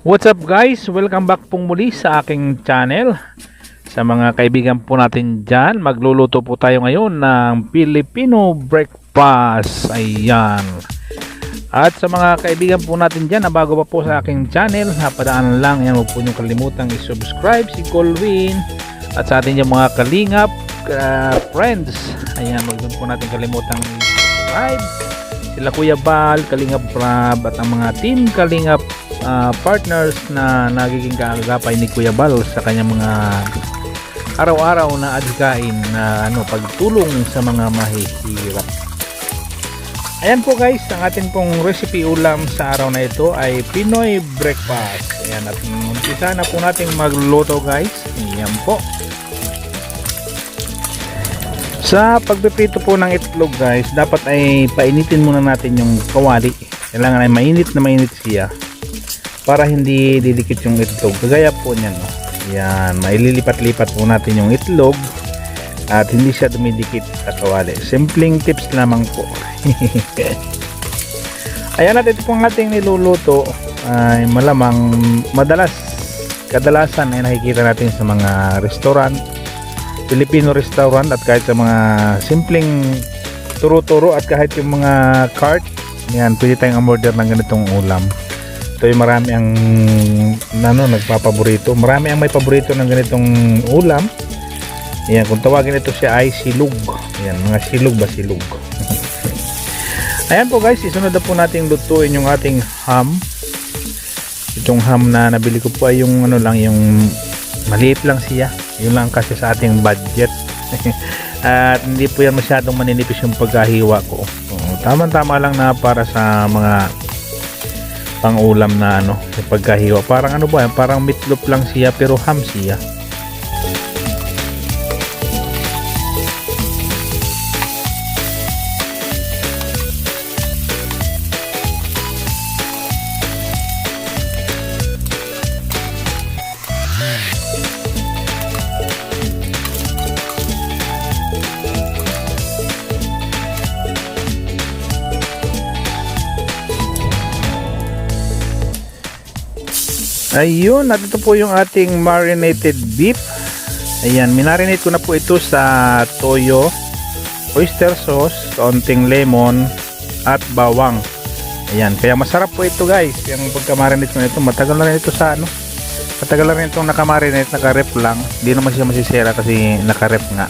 What's up guys? Welcome back pong muli sa aking channel. Sa mga kaibigan po natin dyan, magluluto po tayo ngayon ng Filipino breakfast. Ayan. At sa mga kaibigan po natin dyan na bago pa po sa aking channel, napadaan lang, yan, huwag po nyo kalimutang i-subscribe si Colwin. At sa atin yung mga kalingap friends, ayan, huwag po natin kalimutang i-subscribe. Sila Kuya Bal, Kalingap Rab, at ang mga team Kalingap partners na nagiging kaagapay ni Kuya Bal sa kanyang mga araw-araw na adhikain na pagtulong sa mga mahihirap. Ayan po guys, ang ating pong recipe ulam sa araw na ito ay Pinoy breakfast. Ayan, at umpisa na po nating magluto guys. Ayan po. Sa pagpiprito po ng itlog guys, dapat ay painitin muna natin yung kawali. Kailangan ay mainit na mainit siya para hindi didikit yung itlog. Kagaya po niyan, no? Yan, maililipat-lipat po natin yung itlog at hindi siya dumidikit sa kawali. Simpleng tips lamang po. Ayan, at ito pong ating niluluto ay malamang kadalasan ay nakikita natin sa mga restaurant, Filipino restaurant, at kahit sa mga simpleng turo-turo at kahit yung mga cart. Yan, pwede tayong umorder ng ganitong ulam. Ito yung marami ang nagpapaborito. Marami ang may paborito ng ganitong ulam. Ayan, kung tawagin ito siya ay silug. Ayan, mga silug ba silug. Ayan po guys, isunod na po natin lutuin yung ating ham. Itong ham na nabili ko po ay yung yung maliit lang siya. Yun lang kasi sa ating budget. At hindi po yan masyadong maninipis yung pagkahiwa ko. Tama-tama lang na para sa mga pang-ulam na sa pagkahiwa. Parang parang meatloaf lang siya pero ham siya. Ayun, at ito po yung ating marinated beef. Ayan, minarinate ko na po ito sa toyo, oyster sauce, kaunting lemon at bawang. Ayan, kaya masarap po ito guys. Yung pagka-marinate ko na ito, matagal na rin ito matagal na rin itong naka-marinate, naka-rep lang. Hindi naman siya masisira kasi naka-rep nga.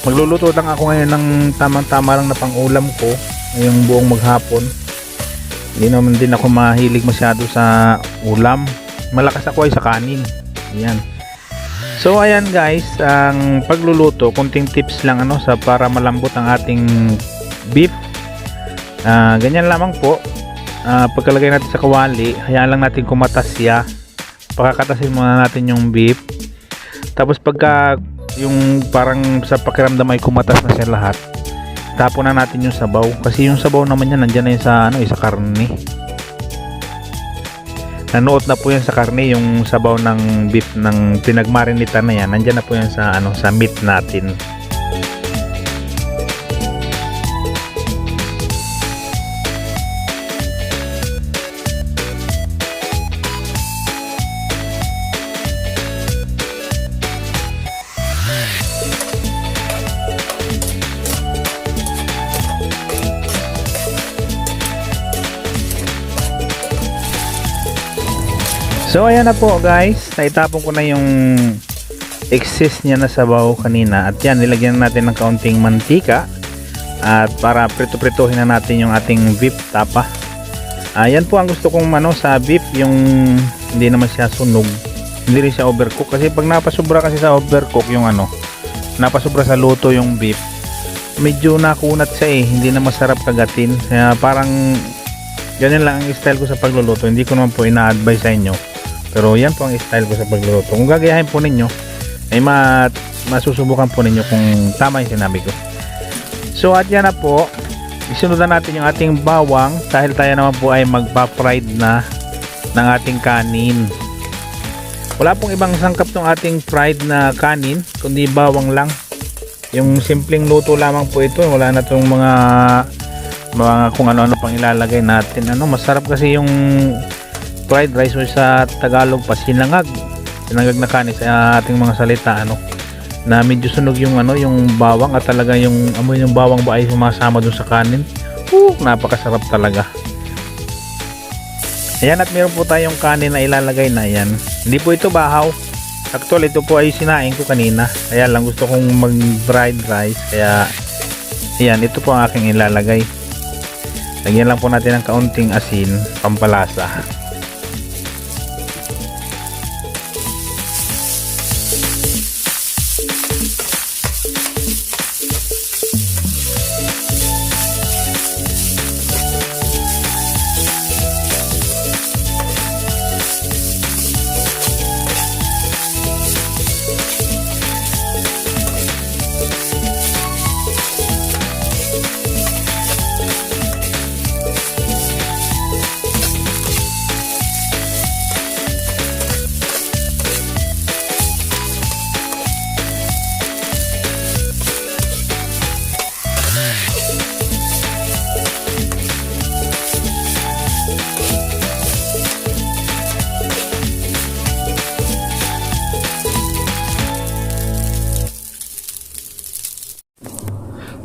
Magluluto lang ako ngayon ng tamang-tama lang na pang-ulam ko ngayong buong maghapon. Hindi naman din ako mahilig masyado sa ulam. Malakas ako ay sa kanin. Ayan. So ayan guys, ang pagluluto, kunting tips lang sa para malambot ang ating beef. Ganyan lamang po. Pagkalagay natin sa kawali, hayaan lang natin kumatas siya. Pakakatasin muna natin yung beef. Tapos pagka yung parang sa pakiramdam ay kumatas na siya lahat, tapon na natin yung sabaw. Kasi yung sabaw naman yan nandiyan na yun sa karne. Nanuot na po yan sa karne, yung sabaw ng beef ng pinagmarinitan na yan, nandiyan na po yan sa meat natin. So ayan na po guys, naitapon ko na yung excess niya na sabaw kanina, at yan, nilagyan natin ng kaunting mantika at para prito-pritohin na natin yung ating beef tapa. Ayan po ang gusto kong sa beef, yung hindi naman siya sunog, hindi rin siya overcook, kasi pag napasobra kasi sa overcook yung napasobra sa luto yung beef, medyo nakunat siya hindi na masarap kagatin. Kaya parang ganyan lang ang style ko sa pagluluto. Hindi ko naman po ina-advise sa inyo, pero yan po ang style ko sa pagluluto. Kung gagayahin po ninyo ay masusubukan po ninyo kung tama yung sinabi ko. So at yan na po, isunod na natin yung ating bawang dahil tayo naman po ay magpa-fried na ng ating kanin. Wala pong ibang sangkap ng ating fried na kanin kundi bawang lang. Yung simpleng luto lamang po ito. Wala na itong mga kung ano-ano pang ilalagay natin. Masarap kasi yung fried rice o sa Tagalog pa sinangag na kanin sa ating mga salita, ano, na medyo sunog yung ano, yung bawang, at talaga yung amoy ng bawang ba ay sumasama dun sa kanin. Napakasarap talaga. Ayan, at meron po tayong kanin na ilalagay na yan. Hindi po ito bahaw. Actually, ito po ay sinaing ko kanina. Kaya lang gusto kong mag fried rice. Kaya, ayan, ito po ang aking ilalagay. Lagyan lang po natin ng kaunting asin, pampalasa.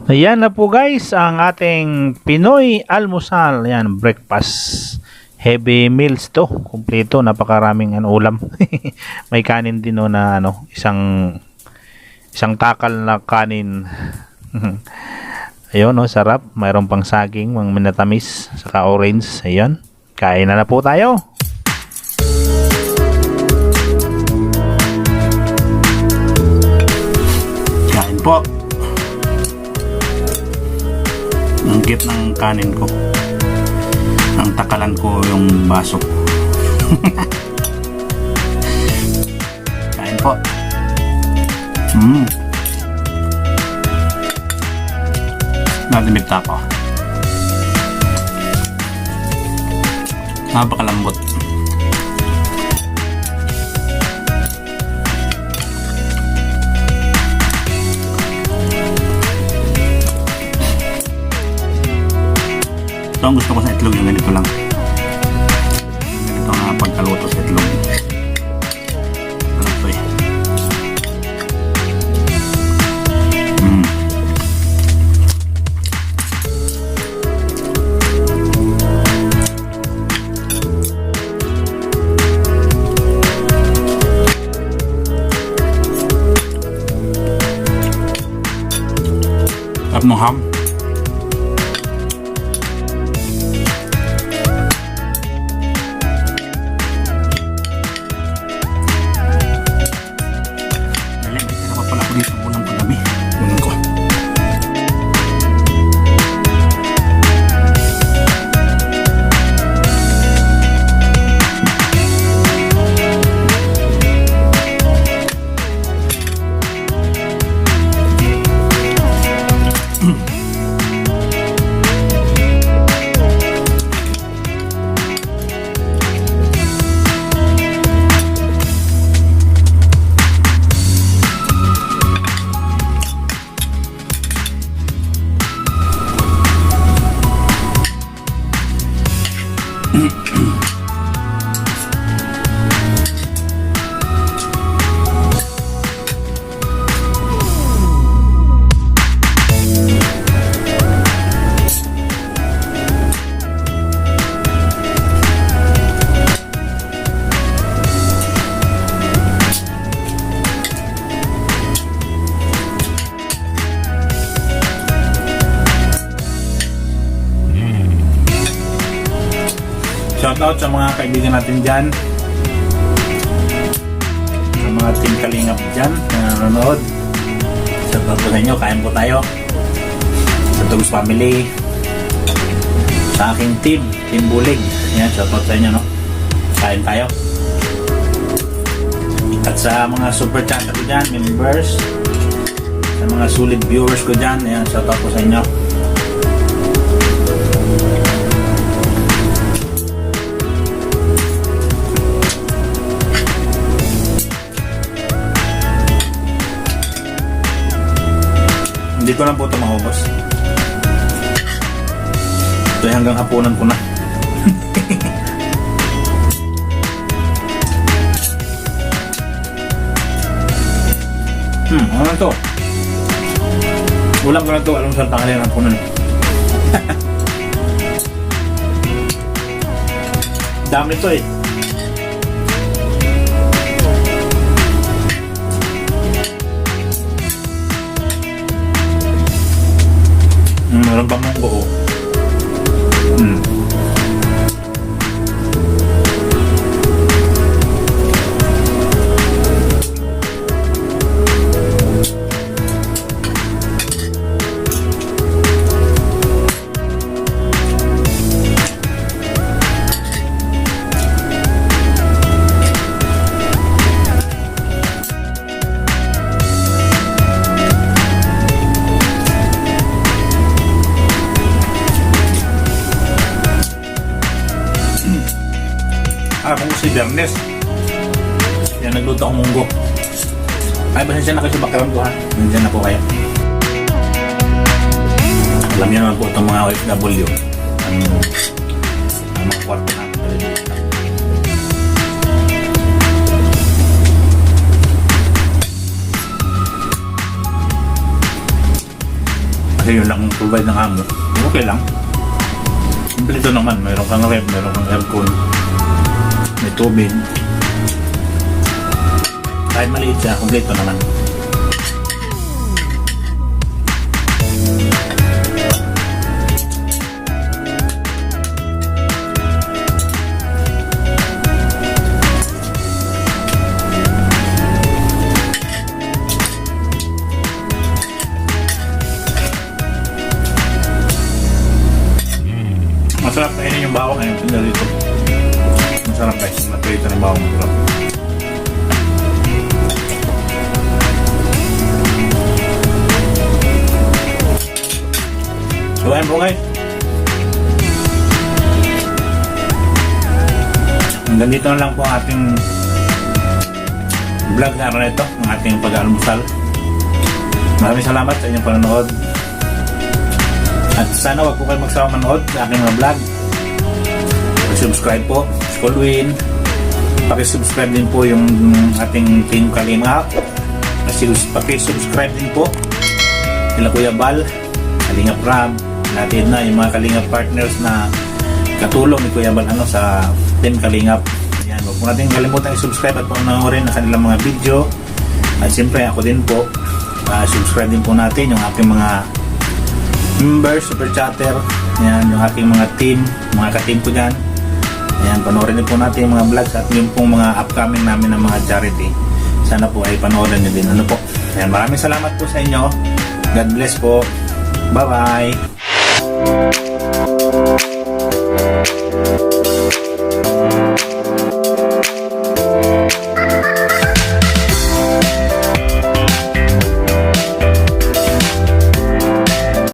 Ayan na po guys ang ating Pinoy almusal. Ayan, breakfast. Heavy meals to. Kumpleto, napakaraming ulam. May kanin din no, na ano, isang takal na kanin. Ayun no, sarap. Mayroon pang saging, mga minatamis, saka orange. Ayan. Kain na po tayo. Kain po. Ang git ng kanin ko, ang takalan ko yung baso. Kain po. Nadimit ako. Napakalambot. Ito ang gusto ko sa itlog, yung ganito lang. Ganito nga pagkaluto sa itlog. Ano ito eh. Sarap ng ham. Dito po ng paggabi. Kunin ko. Shoutout sa mga kaibigan natin dyan, sa mga team Kalingap dyan na nanonood. Shoutout po sa inyo, kain po tayo sa Tugs Family, sa aking team Bulig. Yan, shoutout sa inyo, no? Kain tayo. At sa mga super chat ko dyan, members, sa mga solid viewers ko dyan, yan, shoutout po sa inyo. Hindi ko lang po ito maubos. Ito hanggang hapunan ko na. Ano to? Ulam ko na to. Alam sa tanghalian ang punan. Dami to eh. Meron pa mong buo. Kung si Bernes yan, nagluto akong munggo. Ay, pasensya na kayo sa background ko ha. Nandiyan na po kayo. Alam niyo naman po itong mga OFW ang mga kwarto natin talaga. Kasi yun lang provide ng amo. Okay lang. Kompleto naman. Mayroon kang rep, mayroon kang aircon, may tubig. Kahit maliit siya, kompleto naman. Masarap kainin yung bawang ngayon tinda dito. Masarap guys, matrito ng bawang masarap. So ayan po guys, hanggang dito na lang po ang ating vlog na araw na ito, ang ating pag-almusal. Maraming salamat sa inyong panonood. At sana wag po kayo magsawa manood sa aking mga vlog. Subscribe po, Skolwin. Paki-subscribe din po yung ating Team Kalingap. Paki-subscribe din po sila Kuya Bal, Kalingap Ram, natin na yung mga Kalingap partners na katulong ni Kuya Bal sa Team Kalingap. Ayan, huwag po natin kalimutan i-subscribe at panoorin na kanilang mga video. At siyempre ako din po, subscribe din po natin yung aking mga members, super chatter. Ayan, yung aking mga team, mga ka-team ko dyan. Ayan, panoorin din po natin yung mga vlogs at yung pong mga upcoming namin ng mga charity. Sana po ay panoorin nyo din. Ano po? Ayan, maraming salamat po sa inyo. God bless po. Bye-bye.